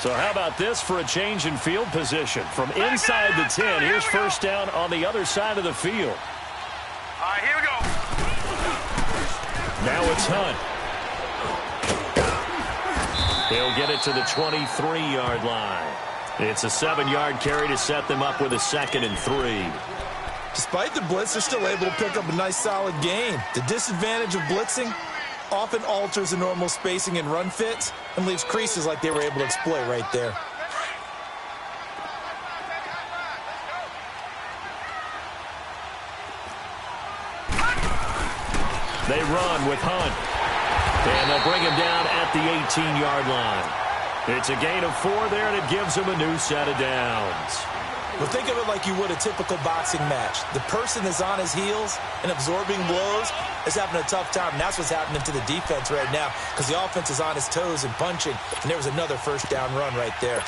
So how about this for a change in field position? From inside the 10, here's first down on the other side of the field. All right, here we go. Now it's Hunt. He'll get it to the 23-yard line. It's a 7-yard carry to set them up with a 2nd and 3. Despite the blitz, they're still able to pick up a nice, solid gain. The disadvantage of blitzing often alters the normal spacing and run fits and leaves creases like they were able to exploit right there. They run with Hunt. And they'll bring him down at the 18-yard line. It's a gain of 4 there, and it gives him a new set of downs. Well, think of it like you would a typical boxing match. The person is on his heels and absorbing blows is having a tough time. And that's what's happening to the defense right now because the offense is on his toes and punching. And there was another first down run right there.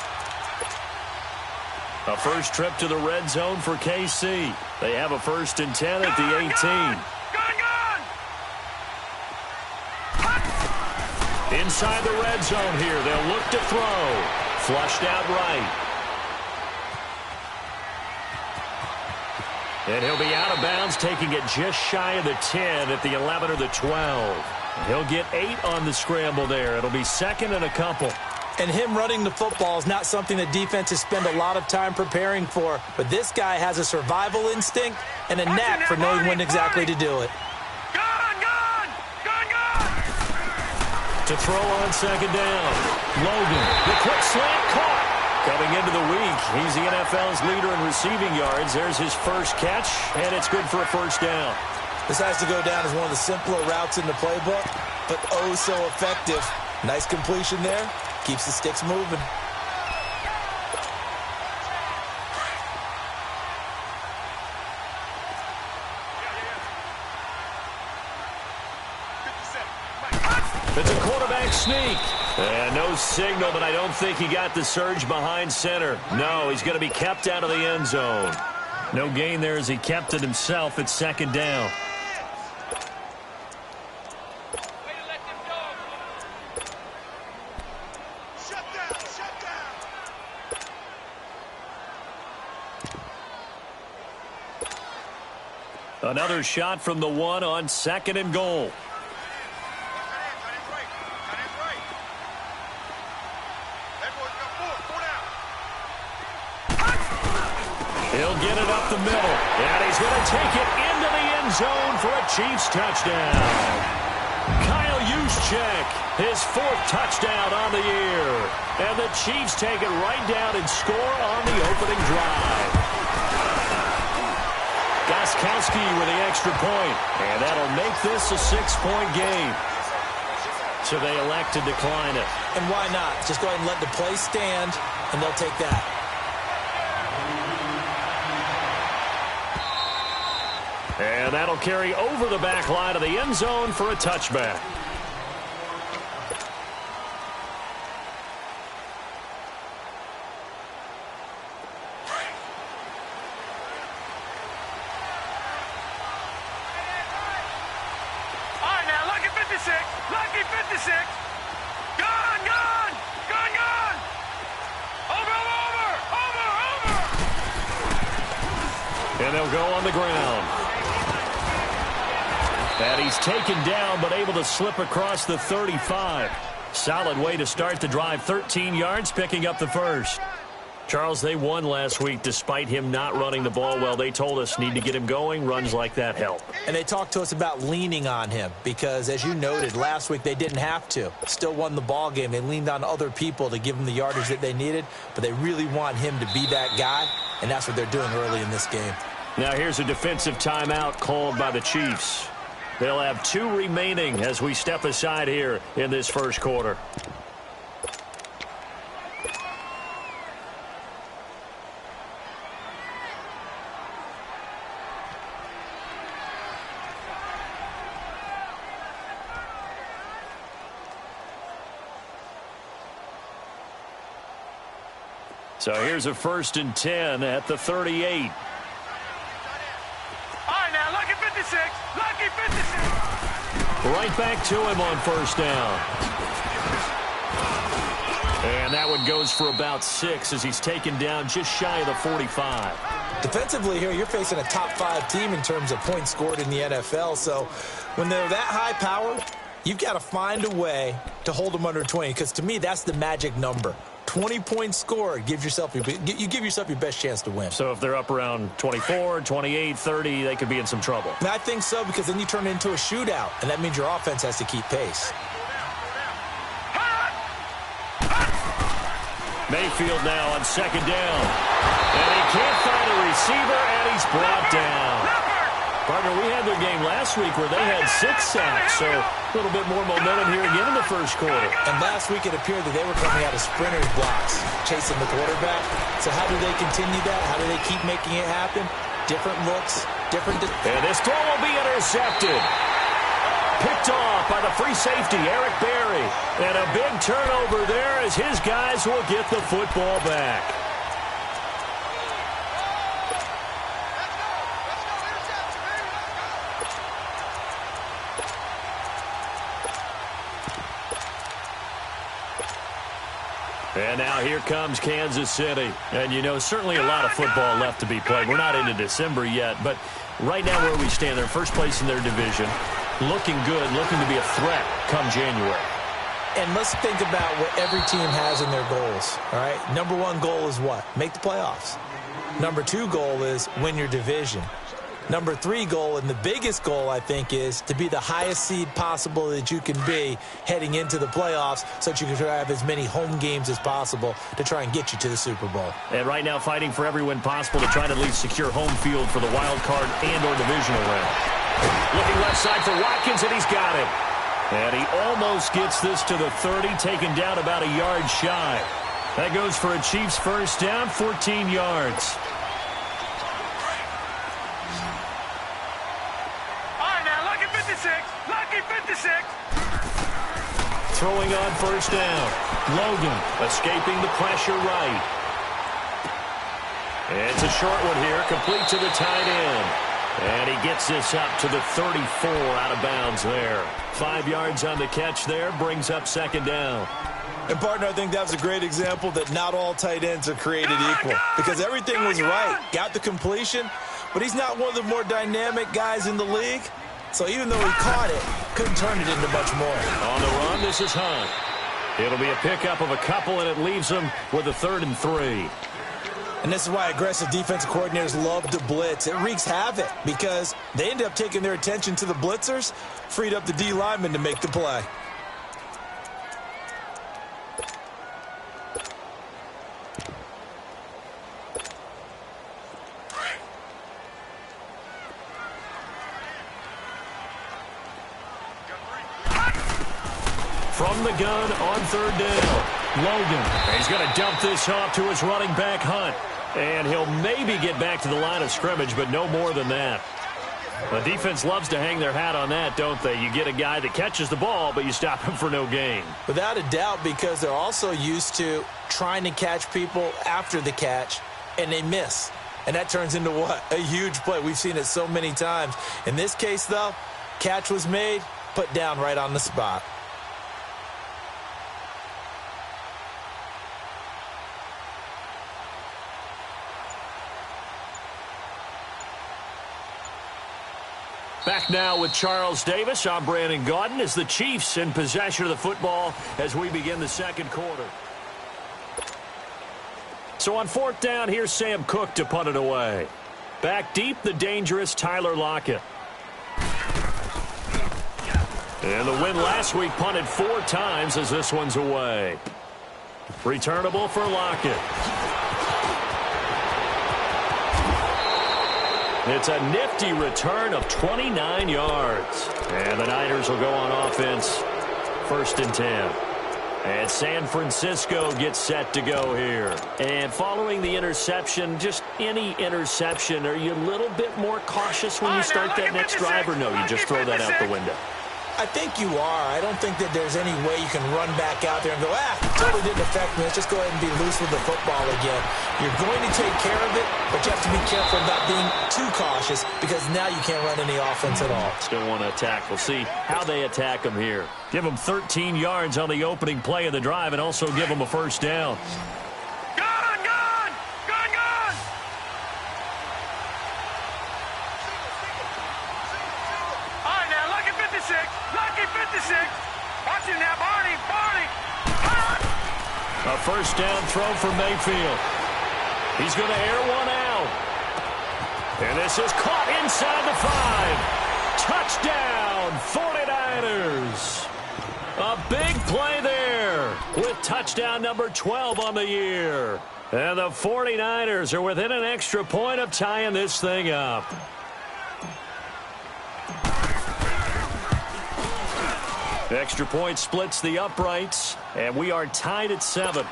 A first trip to the red zone for KC. They have a 1st and 10 at the 18. Inside the red zone here. They'll look to throw. Flushed out right. And he'll be out of bounds, taking it just shy of the 10 at the 11 or the 12. He'll get 8 on the scramble there. It'll be 2nd and a couple. And him running the football is not something the defenses spend a lot of time preparing for. But this guy has a survival instinct and a knack for knowing when exactly to do it. To throw on 2nd down. Logan, the quick slant caught. Coming into the week, he's the NFL's leader in receiving yards. There's his first catch, and it's good for a first down. This has to go down as one of the simpler routes in the playbook, but oh so effective. Nice completion there. Keeps the sticks moving. It's a quarterback sneak. And no signal, but I don't think he got the surge behind center. No, he's going to be kept out of the end zone. No gain there as he kept it himself at 2nd down. Another shot from the 1 on 2nd and goal. He'll get it up the middle, and he's going to take it into the end zone for a Chiefs touchdown. Kyle Juszczyk, his 4th touchdown on the year. And the Chiefs take it right down and score on the opening drive. Gostkowski with the extra point, and that'll make this a 6-point game. So they elect to decline it. And why not? Just go ahead and let the play stand, and they'll take that. And that'll carry over the back line of the end zone for a touchback. All right, now, lucky 56. Lucky 56. Gone, gone. Gone, gone. Over. And they'll go on the ground. And he's taken down, but able to slip across the 35. Solid way to start the drive. 13 yards, picking up the first. Charles, they won last week despite him not running the ball well. They told us need to get him going. Runs like that help. And they talked to us about leaning on him because, as you noted, last week they didn't have to. Still won the ball game. They leaned on other people to give them the yardage that they needed, but they really want him to be that guy, and that's what they're doing early in this game. Now here's a defensive timeout called by the Chiefs. They'll have 2 remaining as we step aside here in this first quarter. So here's a 1st and 10 at the 38. Lucky 56. Lucky 56. Right back to him on 1st down. And that one goes for about 6 as he's taken down just shy of the 45. Defensively here, you're facing a top 5 team in terms of points scored in the NFL. So when they're that high powered, you've got to find a way to hold them under 20, because to me, that's the magic number. 20 points scored, you give yourself your best chance to win. So if they're up around 24, 28, 30, they could be in some trouble. And I think so, because then you turn it into a shootout, and that means your offense has to keep pace. Mayfield now on second down. And he can't find a receiver, and he's brought down. Partner, we had their game last week where they had 6 sacks, so a little bit more momentum here again in the first quarter. And last week it appeared that they were coming out of sprinters blocks, chasing the quarterback. So how do they continue that? How do they keep making it happen? Different looks, different... And this throw will be intercepted. Picked off by the free safety, Eric Berry. And a big turnover there as his guys will get the football back. And now here comes Kansas City. And, you know, certainly a lot of football left to be played. We're not into December yet, but right now where we stand, they're first place in their division. Looking good, looking to be a threat come January. And let's think about what every team has in their goals, all right? Number 1 goal is what? Make the playoffs. Number 2 goal is win your division. Number 3 goal, and the biggest goal, I think, is to be the highest seed possible that you can be heading into the playoffs so that you can have as many home games as possible to try and get you to the Super Bowl. And right now fighting for every win possible to try to at least secure home field for the wild card and or divisional round. Looking left side for Watkins, and he's got him. And he almost gets this to the 30, taken down about a yard shy. That goes for a Chiefs first down, 14 yards. Throwing on first down. Logan escaping the pressure right. It's a short one here, complete to the tight end. And he gets this up to the 34 out of bounds there. 5 yards on the catch there, brings up second down. And, partner, I think that's a great example that not all tight ends are created equal, because everything was right. Got the completion, but he's not one of the more dynamic guys in the league. So even though he caught it, couldn't turn it into much more. On the run, this is Hunt. It'll be a pickup of a couple, and it leaves him with a 3rd and 3. And this is why aggressive defensive coordinators love to blitz. It wreaks havoc because they end up taking their attention to the blitzers, freed up the D lineman to make the play. From the gun on 3rd down. Logan. He's going to dump this off to his running back, Hunt. And he'll maybe get back to the line of scrimmage, but no more than that. The defense loves to hang their hat on that, don't they? You get a guy that catches the ball, but you stop him for no gain. Without a doubt, because they're also used to trying to catch people after the catch, and they miss. And that turns into what? A huge play. We've seen it so many times. In this case, though, catch was made, put down right on the spot. Back now with Charles Davis. I'm Brandon Gaudin as the Chiefs in possession of the football as we begin the second quarter. So on 4th down, here's Sam Cook to punt it away. Back deep, the dangerous Tyler Lockett. And the win last week punted 4 times as this one's away. Returnable for Lockett. It's a nifty return of 29 yards. And the Niners will go on offense, 1st and 10. And San Francisco gets set to go here. And following the interception, just any interception, are you a little bit more cautious when you start that next drive, or no, you just throw that out the window? I think you are. I don't think that there's any way you can run back out there and go, totally didn't affect me. Let's just go ahead and be loose with the football again. You're going to take care of it, but you have to be careful about being too cautious because now you can't run any offense at all. Still want to attack. We'll see how they attack him here. Give them 13 yards on the opening play of the drive and also give them a first down. Lucky 56. Watch him now, Barney. A first down throw for Mayfield. He's going to air one out. And this is caught inside the 5. Touchdown, 49ers. A big play there with touchdown number 12 on the year. And the 49ers are within an extra point of tying this thing up. Extra point splits the uprights, and we are tied at 7.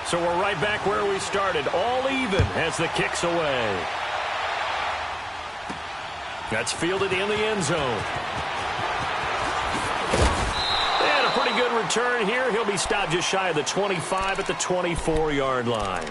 So we're right back where we started, all even as the kick's away. That's fielded in the end zone. And a pretty good return here. He'll be stopped just shy of the 25 at the 24-yard line.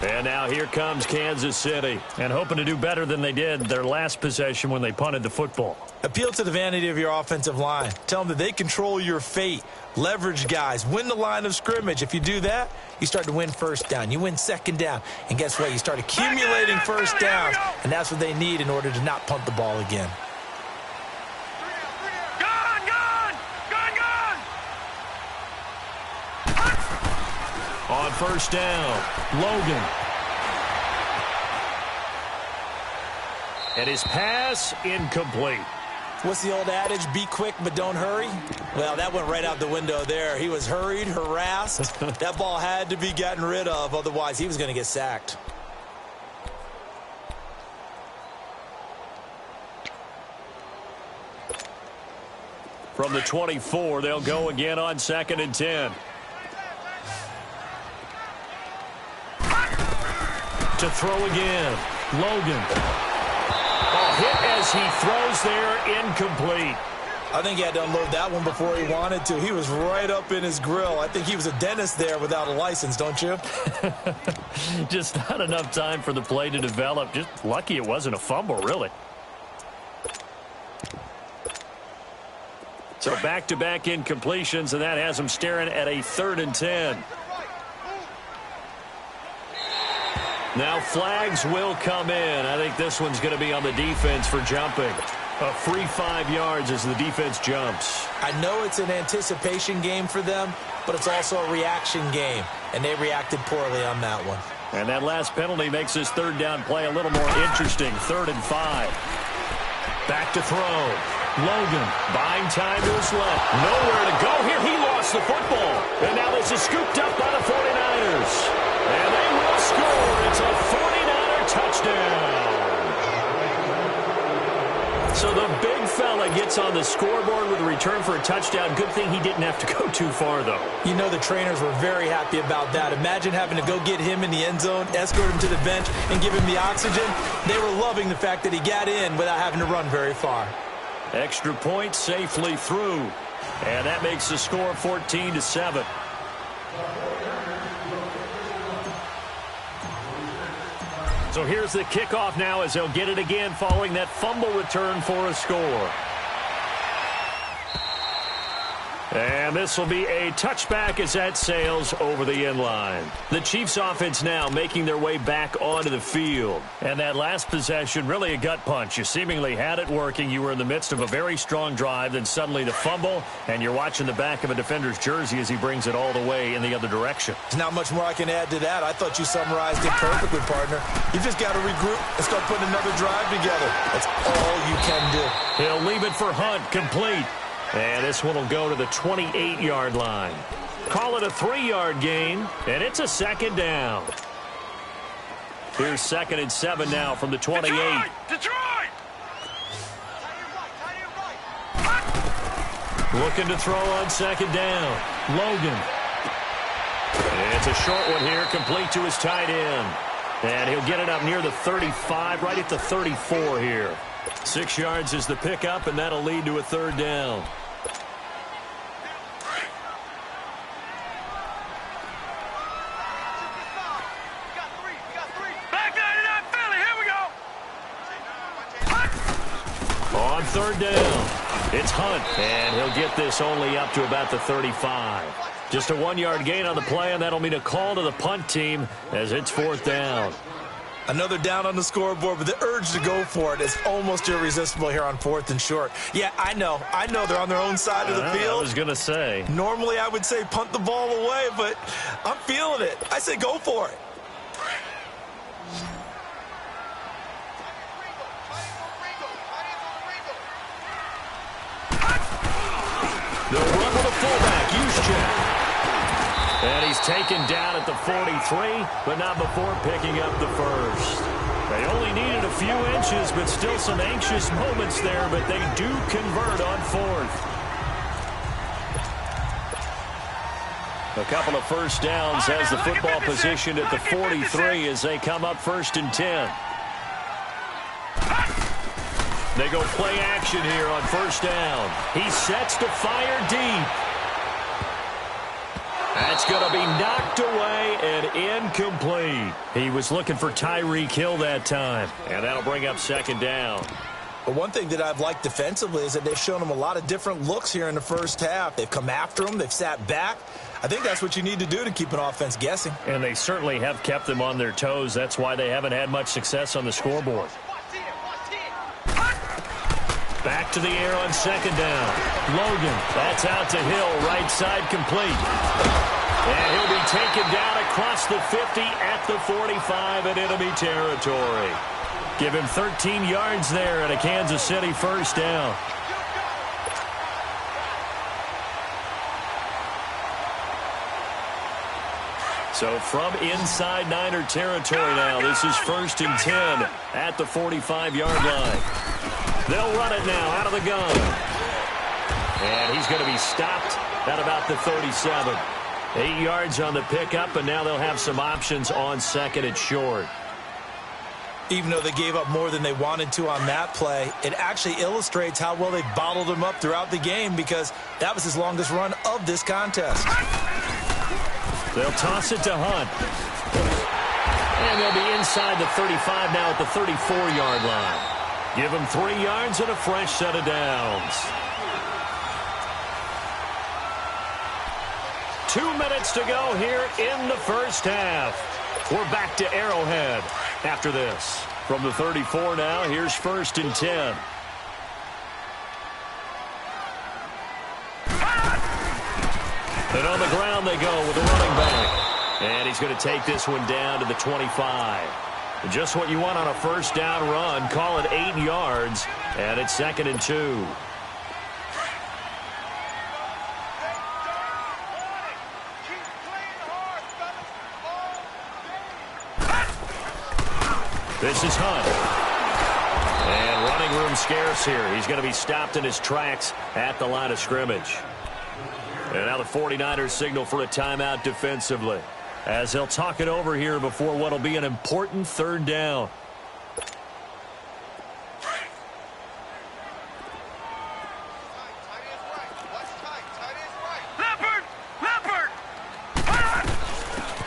And now here comes Kansas City. And hoping to do better than they did their last possession when they punted the football. Appeal to the vanity of your offensive line. Tell them that they control your fate. Leverage guys. Win the line of scrimmage. If you do that, you start to win first down. You win second down. And guess what? You start accumulating first downs. And that's what they need in order to not punt the ball again. On first down, Logan. And his pass incomplete. What's the old adage? Be quick, but don't hurry? Well, that went right out the window there. He was hurried, harassed. That ball had to be gotten rid of. Otherwise, he was going to get sacked. From the 24, they'll go again on 2nd and 10. To throw again, Logan. Hit as he throws there, incomplete. I think he had to unload that one before he wanted to. He was right up in his grill. I think he was a dentist there without a license, don't you? Just not enough time for the play to develop. Just lucky it wasn't a fumble, really. So back-to-back incompletions, and that has him staring at a 3rd and 10. Now flags will come in. I think this one's going to be on the defense for jumping. A free 5 yards as the defense jumps. I know it's an anticipation game for them, but it's also a reaction game, and they reacted poorly on that one. And that last penalty makes this 3rd down play a little more interesting. 3rd and 5. Back to throw. Logan buying time to his left. Nowhere to go here. He lost the football. And now this is scooped up by the 49ers. And they will score. It's a 49er touchdown. So the big fella gets on the scoreboard with a return for a touchdown. Good thing he didn't have to go too far, though. You know the trainers were very happy about that. Imagine having to go get him in the end zone, escort him to the bench, and give him the oxygen. They were loving the fact that he got in without having to run very far. Extra point safely through. And that makes the score 14-7. So here's the kickoff now as they'll get it again following that fumble return for a score. And this will be a touchback as that sails over the end line. The Chiefs offense now making their way back onto the field. And that last possession, really a gut punch. You seemingly had it working. You were in the midst of a very strong drive. Then suddenly the fumble, and you're watching the back of a defender's jersey as he brings it all the way in the other direction. There's not much more I can add to that. I thought you summarized it perfectly, partner. You just got to regroup and start putting another drive together. That's all you can do. He'll leave it for Hunt, complete. And this one will go to the 28-yard line. Call it a 3-yard gain, and it's a 2nd down. Here's 2nd and 7 now from the 28. Detroit! Looking to throw on 2nd down. Logan. And it's a short one here, complete to his tight end. And he'll get it up near the 35, right at the 34 here. 6 yards is the pickup, and that'll lead to a third down. On third down, it's Hunt, and he'll get this only up to about the 35. Just a 1-yard gain on the play, and that'll mean a call to the punt team as it's fourth down. Another down on the scoreboard, but the urge to go for it is almost irresistible here on 4th and short. Yeah, I know they're on their own side of the field. I was going to say. Normally I would say punt the ball away, but I'm feeling it. I say go for it. They'll run with a fullback, Juszczyk. And he's taken down at the 43, but not before picking up the first. They only needed a few inches, but still some anxious moments there, but they do convert on 4th. A couple of first downs as the football positioned at the 43 as they come up 1st and 10. They go play action here on 1st down. He sets to fire deep. That's going to be knocked away and incomplete. He was looking for Tyreek Hill that time, and that'll bring up 2nd down. But one thing that I've liked defensively is that they've shown him a lot of different looks here in the first half. They've come after him. They've sat back. I think that's what you need to do to keep an offense guessing. And they certainly have kept them on their toes. That's why they haven't had much success on the scoreboard. Back to the air on 2nd down. Logan, that's out to Hill, right side complete. And he'll be taken down across the 50 at the 45 in enemy territory. Give him 13 yards there at a Kansas City 1st down. So from inside Niner territory now, this is 1st and 10 at the 45-yard line. They'll run it now out of the gun. And he's going to be stopped at about the 37. 8 yards on the pickup, and now they'll have some options on 2nd and short. Even though they gave up more than they wanted to on that play, it actually illustrates how well they bottled him up throughout the game because that was his longest run of this contest. They'll toss it to Hunt. And they'll be inside the 35 now at the 34-yard line. Give him 3 yards and a fresh set of downs. 2 minutes to go here in the first half. We're back to Arrowhead after this. From the 34 now, here's 1st and 10. And on the ground they go with a running back. And he's going to take this one down to the 25. Just what you want on a 1st down run. Call it 8 yards. And it's 2nd and 2. This is Hunt. And running room scarce here. He's going to be stopped in his tracks at the line of scrimmage. And now the 49ers signal for a timeout defensively, as they'll talk it over here before what will be an important 3rd down.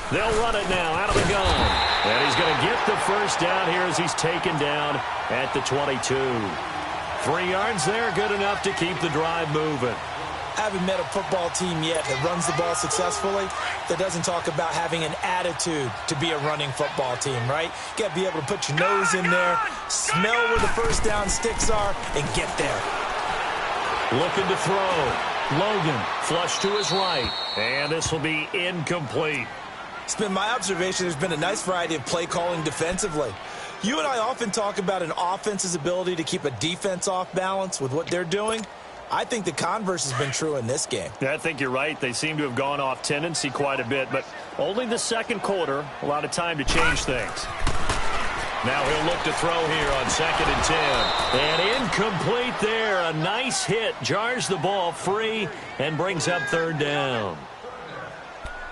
They'll run it now out of the gun. And he's going to get the 1st down here as he's taken down at the 22. 3 yards there, good enough to keep the drive moving. I haven't met a football team yet that runs the ball successfully that doesn't talk about having an attitude to be a running football team, right? You got to be able to put your nose in there, smell where the 1st down sticks are, and get there. Looking to throw. Logan, flush to his right. And this will be incomplete. It's been my observation there's been a nice variety of play calling defensively. You and I often talk about an offense's ability to keep a defense off balance with what they're doing. I think the converse has been true in this game. Yeah, I think you're right. They seem to have gone off tendency quite a bit, but only the 2nd quarter, a lot of time to change things. Now he'll look to throw here on 2nd and 10. And incomplete there. A nice hit. Jars the ball free and brings up 3rd down.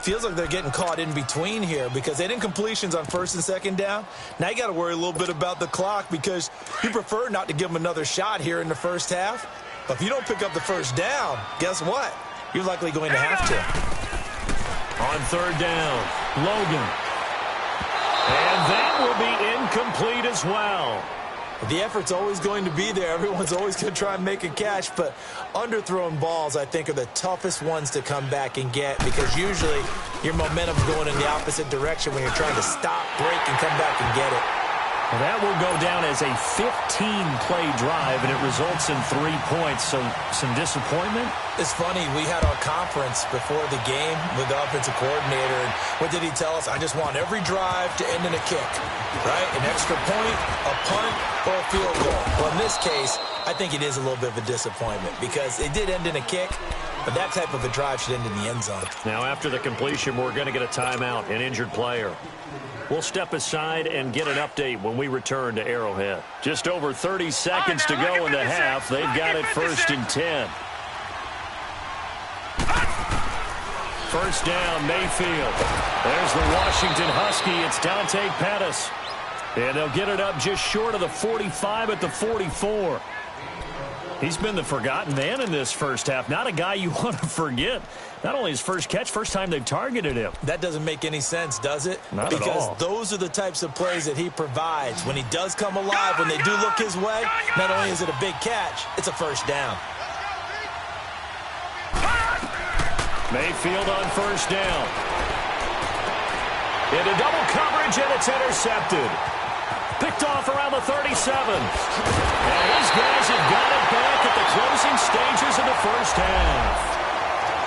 feels like they're getting caught in between here because they didn't completions on first and second down. Now you got to worry a little bit about the clock because you prefer not to give them another shot here in the first half. But if you don't pick up the first down, guess what? You're likely going to have to. On third down, Logan. And that will be incomplete as well. The effort's always going to be there. Everyone's always going to try and make a catch, but underthrown balls, I think, are the toughest ones to come back and get because usually your momentum's going in the opposite direction when you're trying to stop, break, and come back and get it. Well, that will go down as a 15-play drive, and it results in 3 points, so some disappointment. It's funny, we had our conference before the game with the offensive coordinator, and what did he tell us? I just want every drive to end in a kick, right? An extra point, a punt, or a field goal. Well, in this case, I think it is a little bit of a disappointment because it did end in a kick, but that type of a drive should end in the end zone. Now, after the completion, we're going to get a timeout, an injured player. We'll step aside and get an update when we return to Arrowhead. Just over 30 seconds to go in the half. They've got it first and 10. First down, Mayfield. There's the Washington Husky. It's Dante Pettis. And they'll get it up just short of the 45 at the 44. He's been the forgotten man in this first half. Not a guy you want to forget. Not only his first catch, first time they've targeted him. That doesn't make any sense, does it? Not at all. Because those are the types of plays that he provides. When he does come alive, when they do look his way, not only is it a big catch, it's a first down. Mayfield on first down. Into double coverage, and it's intercepted. Picked off around the 37. And these guys have got it back at the closing stages of the first half.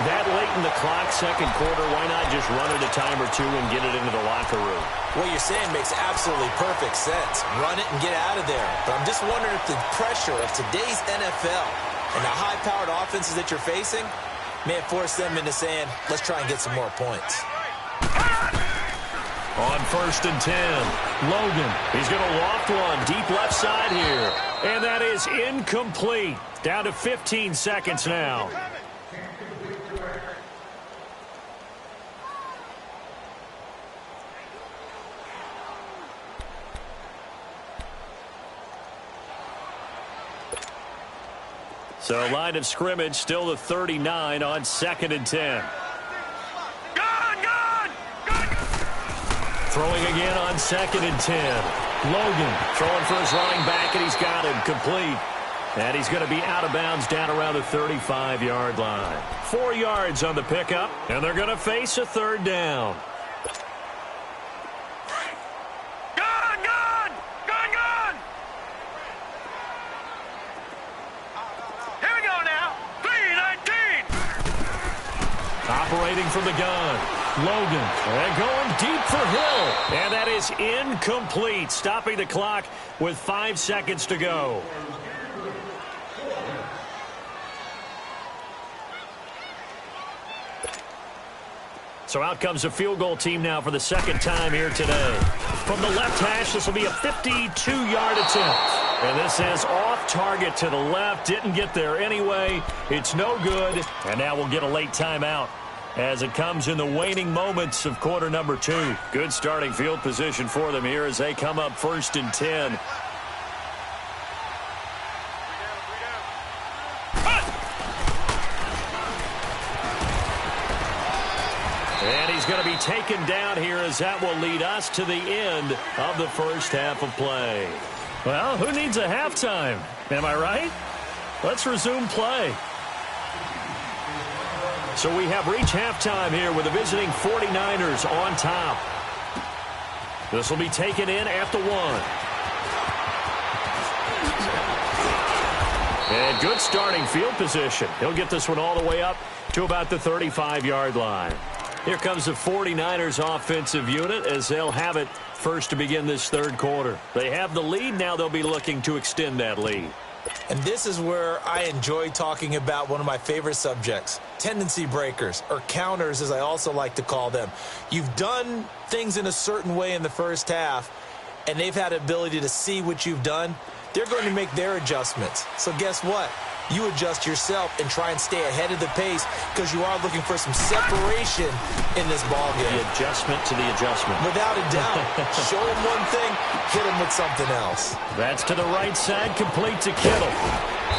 That late in the clock, second quarter, why not just run it a time or two and get it into the locker room? What you're saying makes absolutely perfect sense. Run it and get out of there. But I'm just wondering if the pressure of today's NFL and the high-powered offenses that you're facing may have forced them into saying, let's try and get some more points. On first and 10, Logan. He's going to loft one deep left side here. And that is incomplete. Down to 15 seconds now. So line of scrimmage still the 39 on second and 10. Throwing again on second and 10. Logan throwing for his running back, and he's got him complete. And he's going to be out of bounds down around the 35-yard line. 4 yards on the pickup, and they're going to face a third down. Operating from the gun, Logan, and going deep for Hill. And that is incomplete, stopping the clock with 5 seconds to go. So out comes a field goal team now for the second time here today. From the left hash, this will be a 52-yard attempt. And this is off target to the left. Didn't get there anyway. It's no good. And now we'll get a late timeout as it comes in the waning moments of quarter number 2. Good starting field position for them here as they come up first and 10. And he's going to be taken down here as that will lead us to the end of the first half of play. Well, who needs a halftime? Am I right? Let's resume play. So we have reached halftime here with the visiting 49ers on top. This will be taken in at the 1. And good starting field position. He'll get this one all the way up to about the 35-yard line. Here comes the 49ers offensive unit as they'll have it first to begin this third quarter. They have the lead. Now they'll be looking to extend that lead. And this is where I enjoy talking about one of my favorite subjects, tendency breakers, or counters as I also like to call them. You've done things in a certain way in the first half, and they've had the ability to see what you've done. They're going to make their adjustments. So guess what? you adjust yourself and try and stay ahead of the pace because you are looking for some separation in this ball game. The adjustment to the adjustment. Without a doubt. Show him one thing, hit him with something else. That's to the right side, complete to Kittle.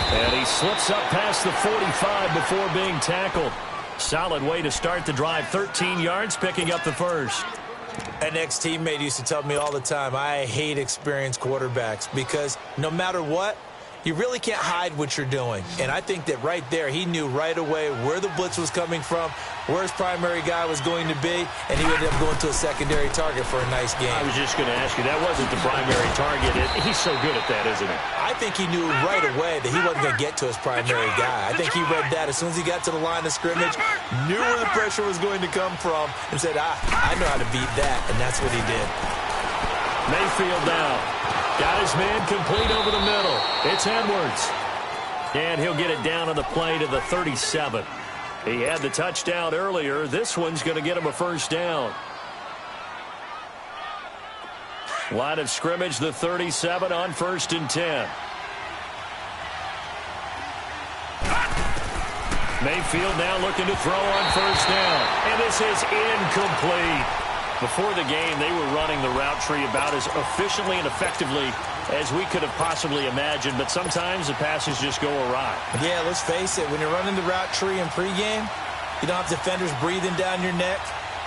And he slips up past the 45 before being tackled. Solid way to start the drive. 13 yards, picking up the first. An ex-teammate used to tell me all the time, I hate experienced quarterbacks because no matter what, you really can't hide what you're doing. And I think that right there, he knew right away where the blitz was coming from, where his primary guy was going to be, and he ended up going to a secondary target for a nice game. I was just going to ask you, that wasn't the primary target. He's so good at that, isn't he? I think he knew right away that he wasn't going to get to his primary guy. I think he read that as soon as he got to the line of scrimmage, knew where the pressure was going to come from, and said, I know how to beat that, and that's what he did. Mayfield now. Got his man complete over the middle. It's Edwards. And he'll get it down on the play to the 37. He had the touchdown earlier. This one's going to get him a first down. Line of scrimmage, the 37 on 1st and 10. Mayfield now looking to throw on first down. And this is incomplete. Before the game, they were running the route tree about as efficiently and effectively as we could have possibly imagined, but sometimes the passes just go awry. Yeah, let's face it, when you're running the route tree in pregame, you don't have defenders breathing down your neck.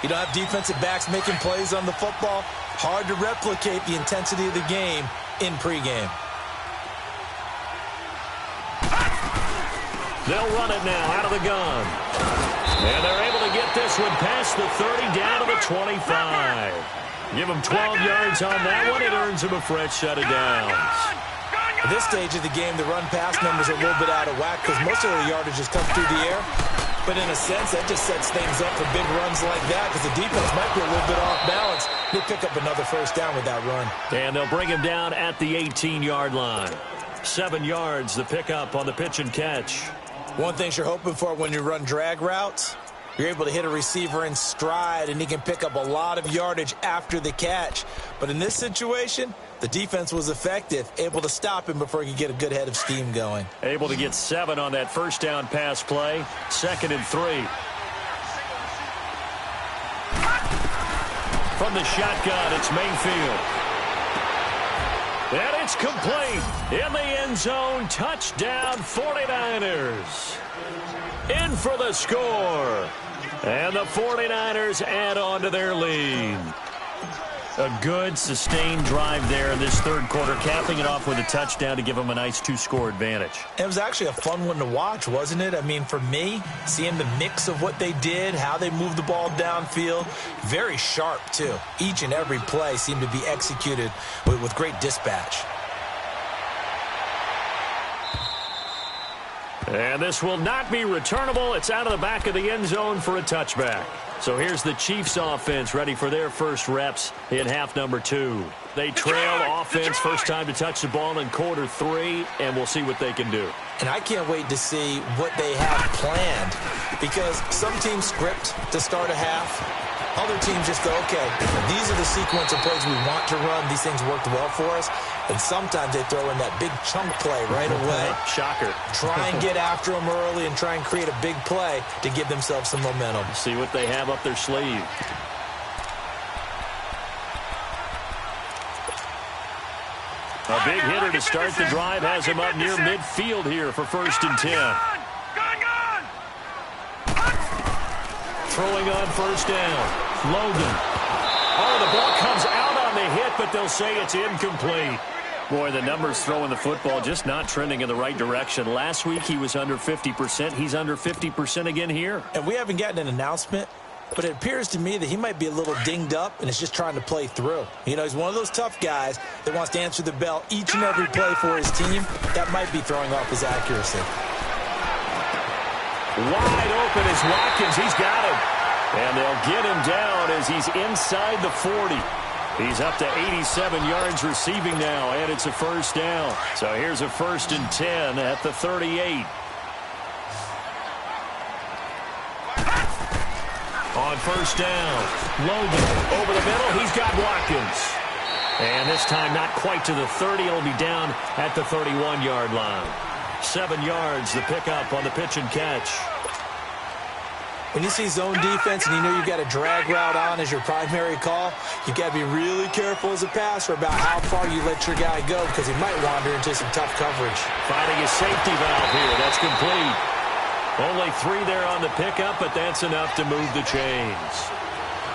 You don't have defensive backs making plays on the football. Hard to replicate the intensity of the game in pregame. They'll run it now out of the gun. And they're able to get this one past the 30 down to the 25. Give them 12 yards on that one. It earns them a fresh set of downs. At this stage of the game, the run-pass numbers are a little bit out of whack because most of the yardage has come through the air. But in a sense, that just sets things up for big runs like that because the defense might be a little bit off balance. They'll pick up another first down with that run. And they'll bring him down at the 18-yard line. 7 yards, the pickup on the pitch and catch. One thing you're hoping for when you run drag routes, you're able to hit a receiver in stride, and he can pick up a lot of yardage after the catch. But in this situation, the defense was effective, able to stop him before he could get a good head of steam going. Able to get 7 on that first down pass play. 2nd and 3. From the shotgun, it's Mayfield. And it's complete. In the end zone, touchdown 49ers. In for the score. And the 49ers add on to their lead. A good, sustained drive there in this third quarter, capping it off with a touchdown to give them a nice 2-score advantage. It was actually a fun one to watch, wasn't it? I mean, for me, seeing the mix of what they did, how they moved the ball downfield, very sharp, too. Each and every play seemed to be executed with great dispatch. And this will not be returnable. It's out of the back of the end zone for a touchback. So here's the Chiefs offense ready for their first reps in half number 2. They trail offense, first time to touch the ball in quarter 3, and we'll see what they can do. And I can't wait to see what they have planned because some teams script to start a half. Other teams just go, okay, these are the sequence of plays we want to run. These things worked well for us. And sometimes they throw in that big chunk play right away. Shocker. Try and get after them early and try and create a big play to give themselves some momentum. See what they have up their sleeve. A big hitter to start the drive has him up near midfield here for 1st and 10. Throwing on first down. Logan. Oh, the ball comes out on the hit, but they'll say it's incomplete. Boy, the numbers throwing the football just not trending in the right direction. Last week he was under 50%. He's under 50% again here. And we haven't gotten an announcement, but it appears to me that he might be a little dinged up and is just trying to play through. You know, he's one of those tough guys that wants to answer the bell each and every play for his team. That might be throwing off his accuracy. Wide open is Watkins. He's got him. And they'll get him down as he's inside the 40. He's up to 87 yards receiving now, and it's a first down. So here's a 1st and 10 at the 38. On first down, Logan over the middle. He's got Watkins. And this time not quite to the 30. It'll be down at the 31-yard line. 7 yards, the pickup on the pitch and catch. When you see zone defense and you know you've got a drag route on as your primary call, you've got to be really careful as a passer about how far you let your guy go because he might wander into some tough coverage. Finding a safety valve here. That's complete. Only 3 there on the pickup, but that's enough to move the chains.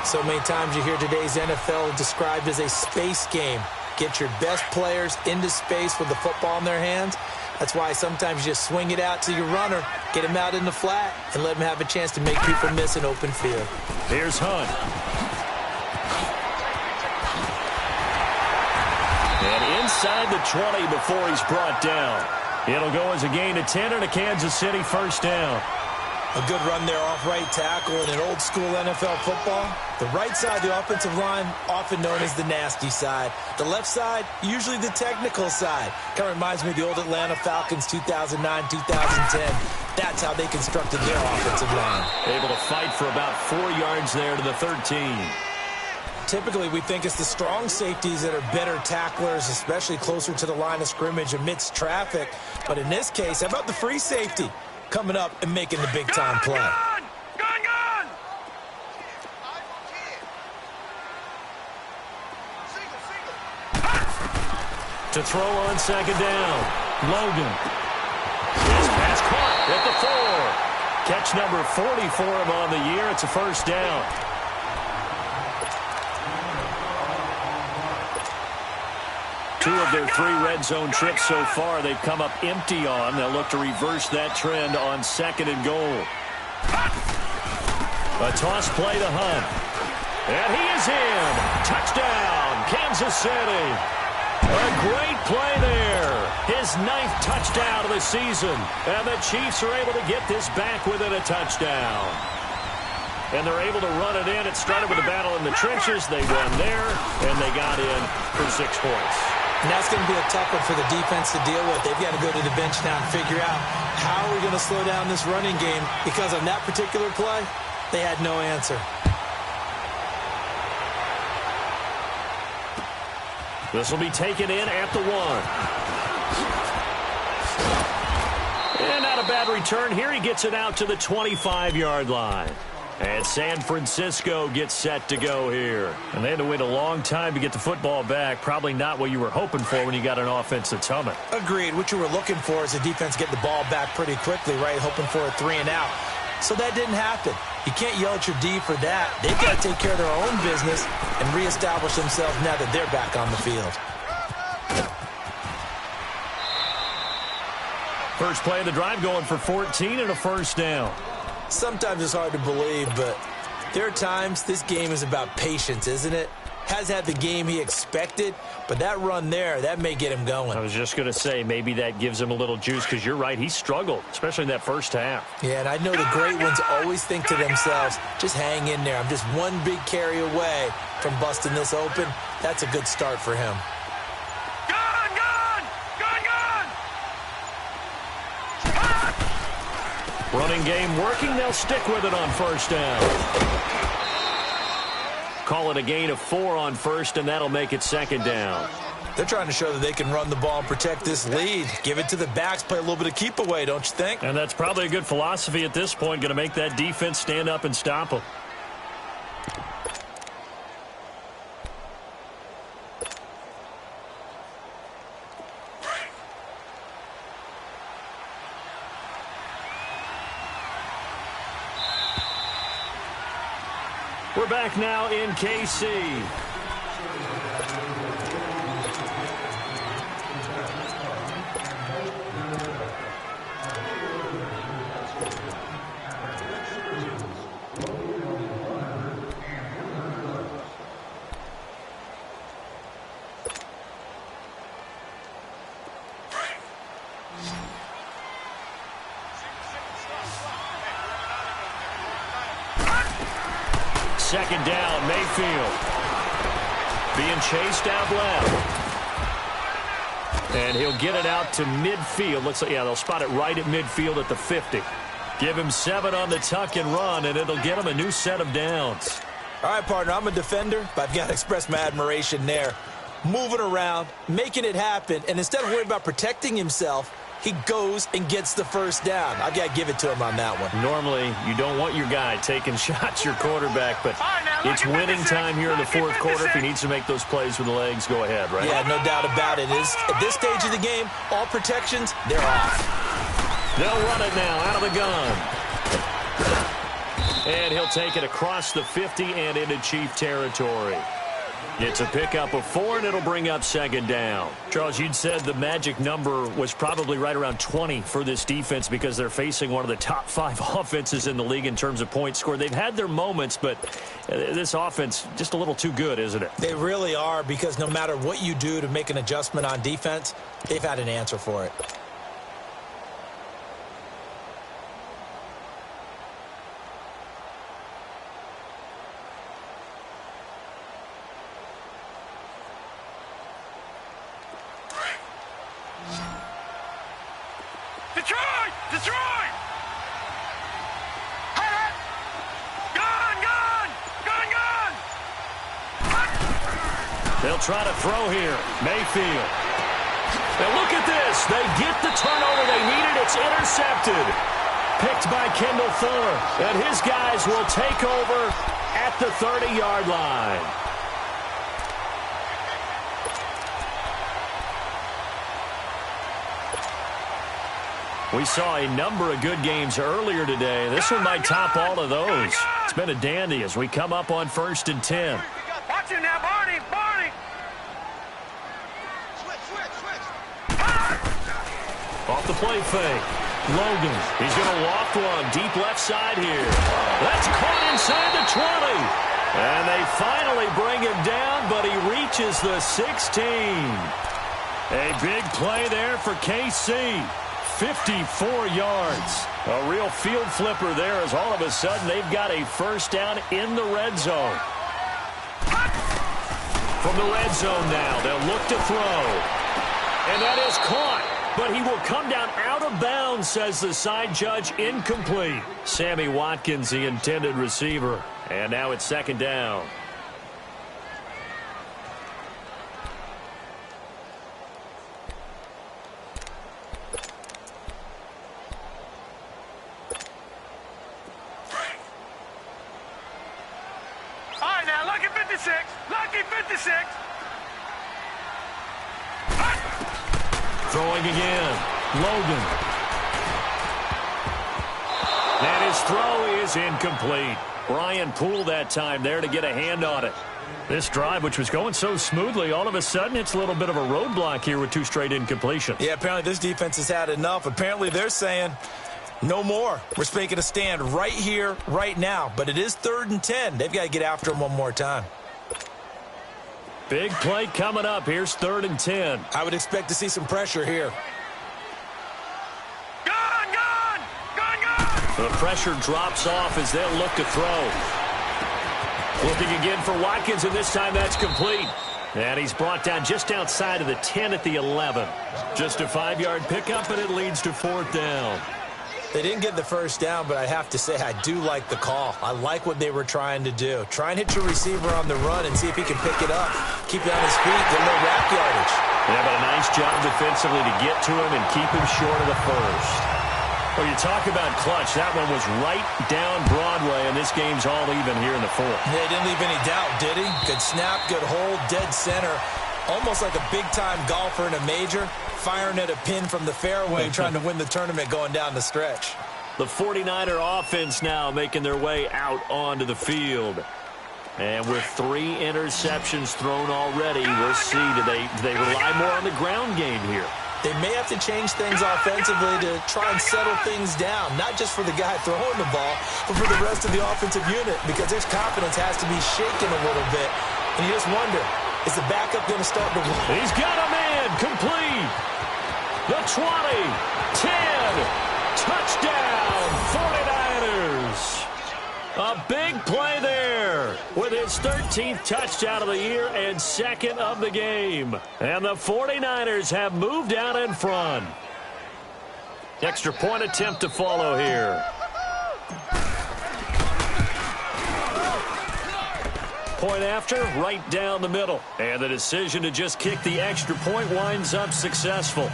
So many times you hear today's NFL described as a space game. Get your best players into space with the football in their hands. That's why sometimes you just swing it out to your runner, get him out in the flat, and let him have a chance to make people miss an open field. Here's Hunt. And inside the 20 before he's brought down. It'll go as a gain of 10 and a Kansas City first down. A good run there off right tackle in an old-school NFL football. The right side of the offensive line, often known as the nasty side. The left side, usually the technical side. Kind of reminds me of the old Atlanta Falcons 2009, 2010. That's how they constructed their offensive line. Able to fight for about 4 yards there to the 13. Typically, we think it's the strong safeties that are better tacklers, especially closer to the line of scrimmage amidst traffic. But in this case, how about the free safety? Coming up and making the big-time play. Gone! To throw on second down. Logan. His pass caught at the 4. Catch number 40 for him on the year. It's a first down. Two of their 3 red zone trips so far, they've come up empty on. They'll look to reverse that trend on second and goal. A toss play to Hunt. And he is in. Touchdown, Kansas City. A great play there. His 9th touchdown of the season. And the Chiefs are able to get this back within a touchdown. And they're able to run it in. It started with a battle in the trenches. They won there, and they got in for 6 points. And that's going to be a tough one for the defense to deal with. They've got to go to the bench now and figure out how are we going to slow down this running game, because on that particular play, they had no answer. This will be taken in at the 1. And not a bad return here. He gets it out to the 25-yard line. And San Francisco gets set to go here. And they had to wait a long time to get the football back. Probably not what you were hoping for when you got an offense that's humming. Agreed. What you were looking for is the defense get the ball back pretty quickly, right? Hoping for a 3 and out. So that didn't happen. You can't yell at your D for that. They've got to take care of their own business and reestablish themselves now that they're back on the field. First play of the drive going for 14 and a first down. Sometimes it's hard to believe, but there are times this game is about patience, isn't it? Has had the game he expected, but that run there, that may get him going. I was just going to say, maybe that gives him a little juice, because you're right, he struggled, especially in that first half. Yeah, and I know the great ones always think to themselves, just hang in there. I'm just one big carry away from busting this open. That's a good start for him. Running game working. They'll stick with it on first down. Call it a gain of 4 on first, and that'll make it second down. They're trying to show that they can run the ball and protect this lead. Give it to the backs, play a little bit of keep away, don't you think? And that's probably a good philosophy at this point, going to make that defense stand up and stop them. We're back now in KC. Second down, Mayfield. Being chased out left. And he'll get it out to midfield. Looks like, yeah, they'll spot it right at midfield at the 50. Give him 7 on the tuck and run, and it'll get him a new set of downs. All right, partner, I'm a defender, but I've got to express my admiration there. Moving around, making it happen, and instead of worrying about protecting himself, he goes and gets the first down. I got to give it to him on that one. Normally, you don't want your guy taking shots, your quarterback, but it's winning time here in the fourth quarter. If he needs to make those plays with the legs, go ahead, right? Yeah, no doubt about it. At this stage of the game, all protections, they're off. They'll run it now out of the gun. And he'll take it across the 50 and into Chief territory. It's a pickup of 4, and it'll bring up second down. Charles, you'd said the magic number was probably right around 20 for this defense because they're facing one of the top 5 offenses in the league in terms of points scored. They've had their moments, but this offense just a little too good, isn't it? They really are, because no matter what you do to make an adjustment on defense, they've had an answer for it. Detroit! Detroit! Gun! Gun! Gun! Gun! They'll try to throw here. Mayfield. Now look at this. They get the turnover they needed. It's intercepted. Picked by Kendall Fuller. And his guys will take over at the 30-yard line. We saw a number of good games earlier today. This one might top all of those. It's been a dandy as we come up on 1st and 10. Watch him now, Barney! Barney! Switch! Off the play fake. Logan, he's going to loft one deep left side here. That's caught inside the 20. And they finally bring him down, but he reaches the 16. A big play there for KC. 54 yards. A real field flipper there as all of a sudden they've got a first down in the red zone. From the red zone now, they'll look to throw. And that is caught. But he will come down out of bounds, says the side judge. Incomplete. Sammy Watkins, the intended receiver. And now it's second down. All right, now, lucky 56. Lucky 56. Throwing again. Logan. And his throw is incomplete. Brian Poole that time there to get a hand on it. This drive, which was going so smoothly, all of a sudden it's a little bit of a roadblock here with 2 straight incompletions. Yeah, apparently this defense has had enough. Apparently they're saying no more. We're making a stand right here, right now. But it is 3rd and 10. They've got to get after him one more time. Big play coming up. Here's 3rd and 10. I would expect to see some pressure here. Gun! Gun! Gun! Gun! The pressure drops off as they'll look to throw. Looking again for Watkins, and this time that's complete. And he's brought down just outside of the 10 at the 11. Just a 5-yard pickup, and it leads to 4th down. They didn't get the first down, but I have to say I do like the call. I like what they were trying to do. Try and hit your receiver on the run and see if he can pick it up. Keep it on his feet, get no rack yardage. Yeah, but a nice job defensively to get to him and keep him short of the first. Well, you talk about clutch. That one was right down Broadway, and this game's all even here in the 4th. Yeah, he didn't leave any doubt, did he? Good snap, good hold, dead center. Almost like a big-time golfer in a major, firing at a pin from the fairway, trying to win the tournament going down the stretch. The 49er offense now making their way out onto the field. And with 3 interceptions thrown already, we'll see, do they rely more on the ground game here? They may have to change things offensively to try and settle things down, not just for the guy throwing the ball, but for the rest of the offensive unit, because their confidence has to be shaken a little bit. And you just wonder, is the backup going to start to win? He's got a man complete. The 20, 10, touchdown, 49ers. A big play there with his 13th touchdown of the year and 2nd of the game. And the 49ers have moved out in front. Extra point attempt to follow here. Point after, right down the middle. And the decision to just kick the extra point winds up successful.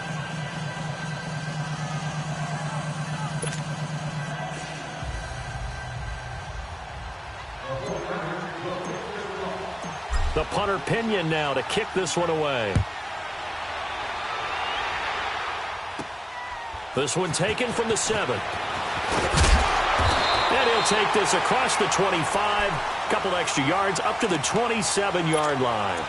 The punter Pinion now to kick this one away. This one taken from the 7. And he'll take this across the 25. Couple extra yards up to the 27-yard line.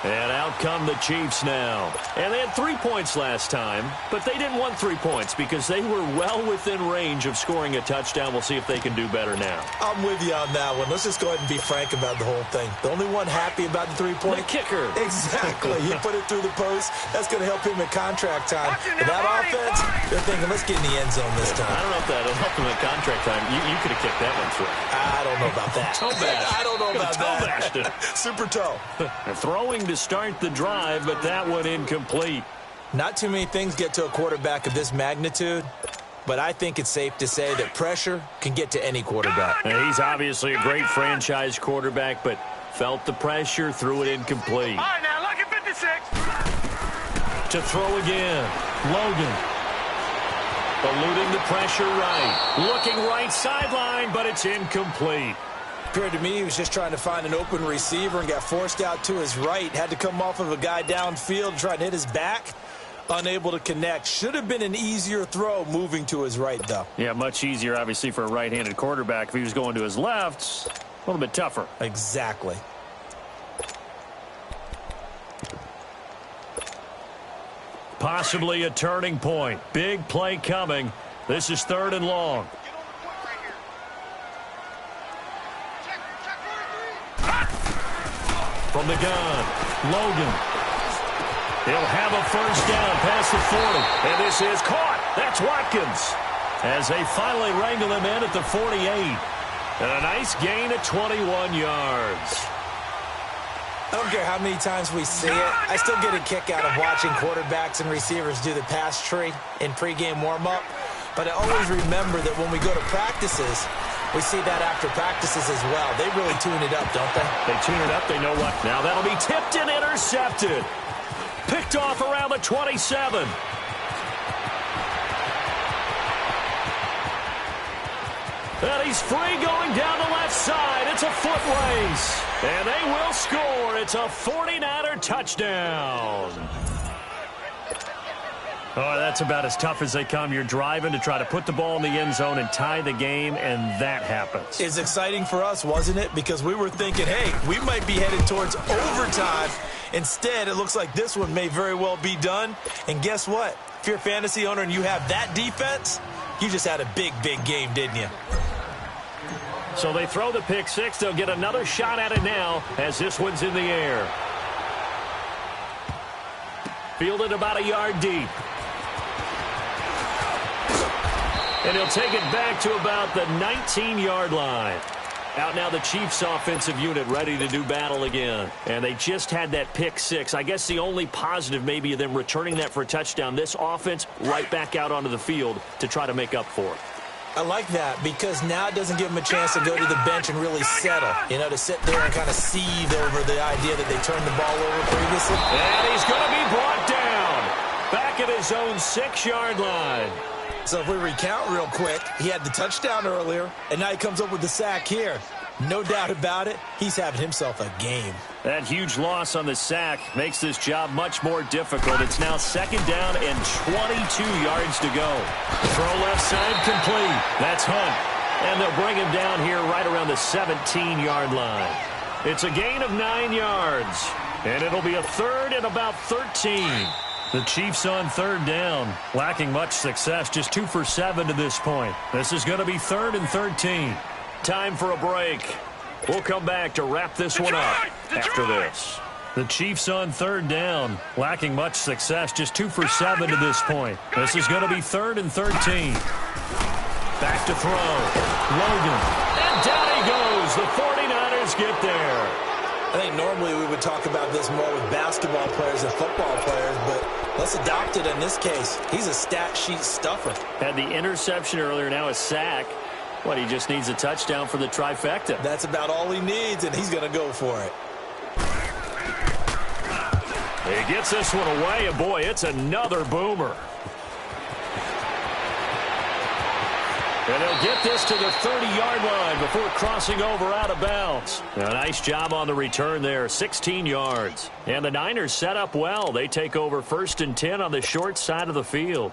And out come the Chiefs now. And they had 3 points last time, but they didn't want 3 points because they were well within range of scoring a touchdown. We'll see if they can do better now. I'm with you on that one. Let's just go ahead and be frank about the whole thing. The only one happy about the 3-point. The kicker. Exactly. He put it through the post. That's going to help him in contract time. But that offense, they're thinking, let's get in the end zone this time. I don't know if that'll help him in contract time. You could have kicked that one through. I don't know about that. Toe bash. I don't know about that. Toe Super toe. Throwing to start the drive, but that one incomplete. Not too many things get to a quarterback of this magnitude, but I think it's safe to say that pressure can get to any quarterback. And he's obviously a great franchise quarterback, but felt the pressure, threw it incomplete. All right, now, lucky 56. To throw again. Logan. Eluding the pressure right. Looking right sideline, but it's incomplete. Appeared to me he was just trying to find an open receiver and got forced out to his right. Had to come off of a guy downfield, try to hit his back. Unable to connect. Should have been an easier throw moving to his right, though. Yeah, much easier, obviously, for a right-handed quarterback. If he was going to his left, a little bit tougher. Exactly. Possibly a turning point. Big play coming. This is 3rd and long. From the gun, Logan. He'll have a first down past the 40. And this is caught. That's Watkins. As they finally wrangle him in at the 48. And a nice gain of 21 yards. I don't care how many times we see it. I still get a kick out of watching quarterbacks and receivers do the pass tree in pregame warm-up. But I always remember that when we go to practices, we see that after practices as well. They really tune it up, don't they? They tune it up. They know what. Now that'll be tipped and intercepted. Picked off around the 27. And he's free going down the left side. It's a foot race. And they will score. It's a 49er touchdown. Oh, that's about as tough as they come. You're driving to try to put the ball in the end zone and tie the game, and that happens. It's exciting for us, wasn't it? Because we were thinking, hey, we might be headed towards overtime. Instead, it looks like this one may very well be done. And guess what? If you're a fantasy owner and you have that defense, you just had a big, big game, didn't you? So they throw the pick six. They'll get another shot at it now as this one's in the air. Fielded about a yard deep. And he'll take it back to about the 19-yard line. Out now the Chiefs offensive unit ready to do battle again. And they just had that pick six. I guess the only positive maybe of them returning that for a touchdown. This offense right back out onto the field to try to make up for it. I like that because now it doesn't give them a chance to go to the bench and really settle. You know, to sit there and kind of seethe over the idea that they turned the ball over previously. And he's going to be brought down. Back at his own 6-yard line. So if we recount real quick, he had the touchdown earlier, and now he comes up with the sack here. No doubt about it, he's having himself a game. That huge loss on the sack makes this job much more difficult. It's now 2nd down and 22 yards to go. Throw left side complete. That's Hunt. And they'll bring him down here right around the 17-yard line. It's a gain of 9 yards. And it'll be a 3rd and about 13. The Chiefs on 3rd down, lacking much success, just 2 for 7 to this point. This is going to be 3rd and 13. Time for a break. We'll come back to wrap this one up after this. The Chiefs on 3rd down, lacking much success, just 2 for 7 to this point. This is going to be 3rd and 13. Back to throw. Logan. And down he goes. The 49ers get there. I think normally we would talk about this more with basketball players and football players, but let's adopt it in this case. He's a stat sheet stuffer. Had the interception earlier, now a sack. What, he just needs a touchdown for the trifecta. That's about all he needs, and he's going to go for it. He gets this one away, and boy, it's another boomer. And they'll get this to the 30-yard line before crossing over out of bounds. A nice job on the return there, 16 yards. And the Niners set up well. They take over 1st and 10 on the short side of the field.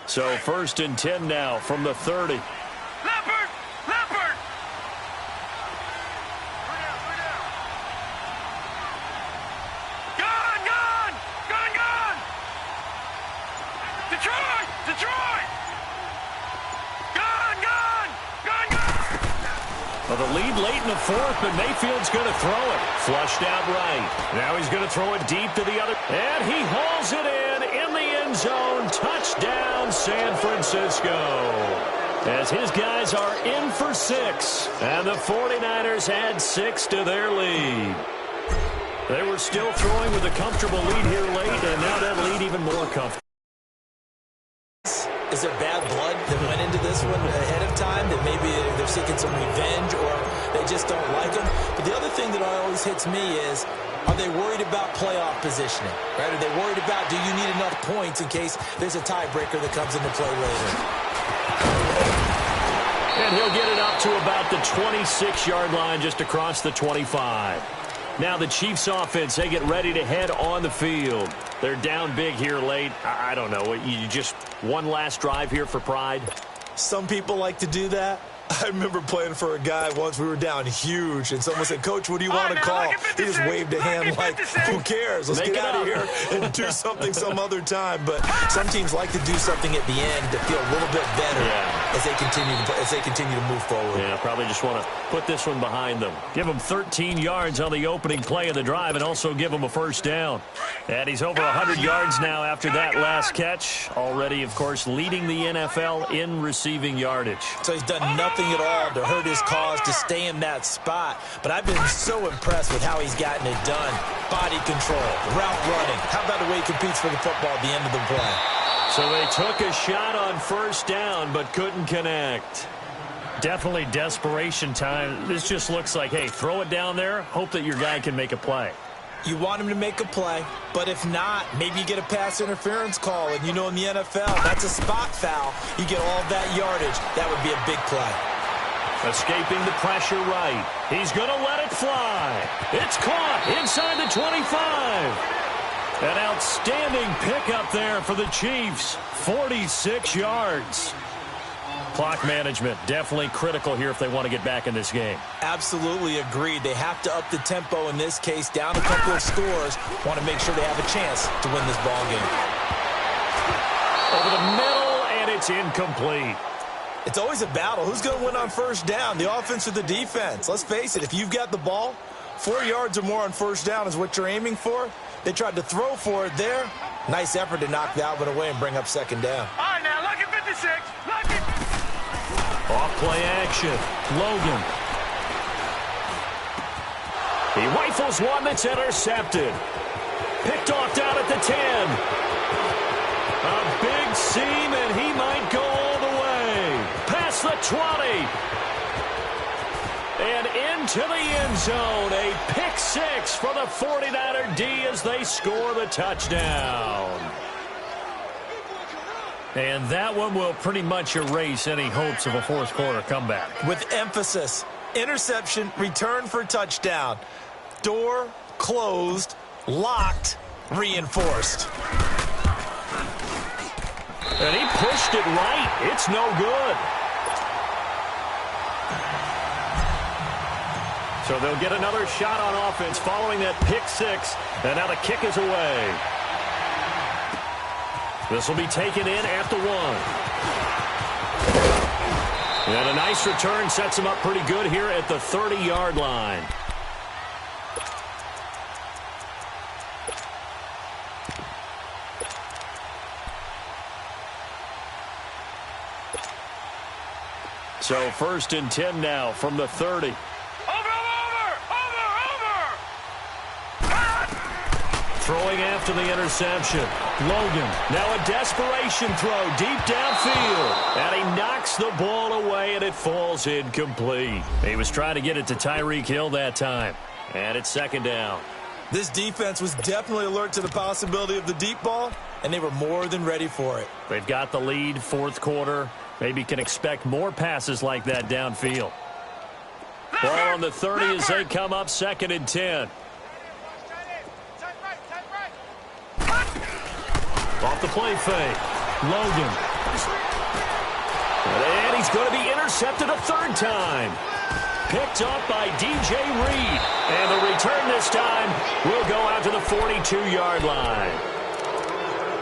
So 1st and 10 now from the 30. Leopard! Leopard! Gone! Gone! Gone! Gone! Detroit! Detroit! Gone! Gone! Gone! Gone! Well, the lead late in the 4th, but Mayfield's going to throw it. Flushed out right. Now he's going to throw it deep to the other. And he hauls it in the end zone. Touchdown, San Francisco. As his guys are in for 6. And the 49ers add 6 to their lead. They were still throwing with a comfortable lead here late, and now that lead even more comfortable. Is there bad blood that went into this one ahead of time, that maybe they're seeking some revenge or they just don't like them? But the other thing that always hits me is, are they worried about playoff positioning? Right? Are they worried about, do you need enough points in case there's a tiebreaker that comes into play later? And he'll get it up to about the 26-yard line, just across the 25. Now the Chiefs offense, they get ready to head on the field. They're down big here late. I don't know. You just one last drive here for pride? Some people like to do that. I remember playing for a guy once. We were down huge, and someone said, "Coach, what do you want to call?" He just waved a hand like, "Who cares? Let's get out of here and do something some other time." But some teams like to do something at the end to feel a little bit better as they continue to move forward. Yeah, probably just want to put this one behind them. Give them 13 yards on the opening play of the drive, and also give them a 1st down. And he's over 100 yards now after that last catch. Already, of course, leading the NFL in receiving yardage. So he's done nothing at all to hurt his cause, to stay in that spot. But I've been so impressed with how he's gotten it done. Body control, route running. How about the way he competes for the football at the end of the play? So they took a shot on 1st down, but couldn't connect. Definitely desperation time. This just looks like, hey, throw it down there, hope that your guy can make a play. You want him to make a play, but if not, maybe you get a pass interference call. And you know in the NFL, that's a spot foul. You get all of that yardage. That would be a big play. Escaping the pressure right. He's going to let it fly. It's caught inside the 25. An outstanding pickup there for the Chiefs. 46 yards. Clock management definitely critical here if they want to get back in this game. Absolutely agreed. They have to up the tempo in this case, down a couple of scores. Want to make sure they have a chance to win this ball game. Over the middle, and it's incomplete. It's always a battle. Who's going to win on 1st down, the offense or the defense? Let's face it, if you've got the ball, 4 yards or more on 1st down is what you're aiming for. They tried to throw for it there. Nice effort to knock that one away and bring up 2nd down. All right, now, lucky 56. Lucky. Off play action. Logan. He rifles one that's intercepted. Picked off down at the 10. A big seam, and he might go all the way. Past the 20. And into the end zone. A pick 6 for the 49er D as they score the touchdown. And that one will pretty much erase any hopes of a 4th quarter comeback. With emphasis, interception, return for touchdown. Door closed, locked, reinforced. And he pushed it right. It's no good. So they'll get another shot on offense following that pick 6. And now the kick is away. This will be taken in at the 1. And a nice return sets him up pretty good here at the 30-yard line. So 1st and 10 now from the 30. Throwing after the interception. Logan, now a desperation throw deep downfield. And he knocks the ball away, and it falls incomplete. He was trying to get it to Tyreek Hill that time. And it's second down. This defense was definitely alert to the possibility of the deep ball, and they were more than ready for it. They've got the lead, fourth quarter. Maybe can expect more passes like that downfield. Ball on the 30 as they come up second and 10. Off the play fake. Logan. And he's going to be intercepted a third time. Picked up by DJ Reed. And the return this time will go out to the 42-yard line.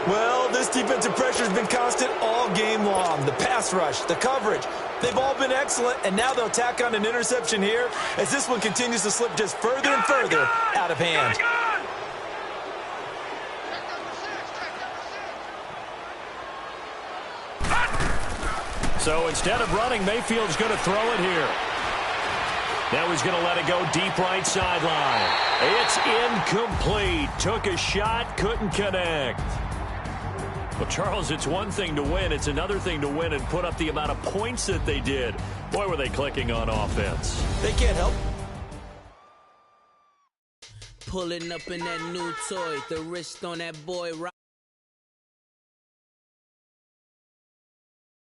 Well, this defensive pressure has been constant all game long. The pass rush, the coverage, they've all been excellent, and now they'll tack on an interception here as this one continues to slip just further and further out of hand. So instead of running, Mayfield's going to throw it here. Now he's going to let it go deep right sideline. It's incomplete. Took a shot, couldn't connect. Well, Charles, it's one thing to win. It's another thing to win and put up the amount of points that they did. Boy, were they clicking on offense. They can't help. Pulling up in that new toy, the wrist on that boy.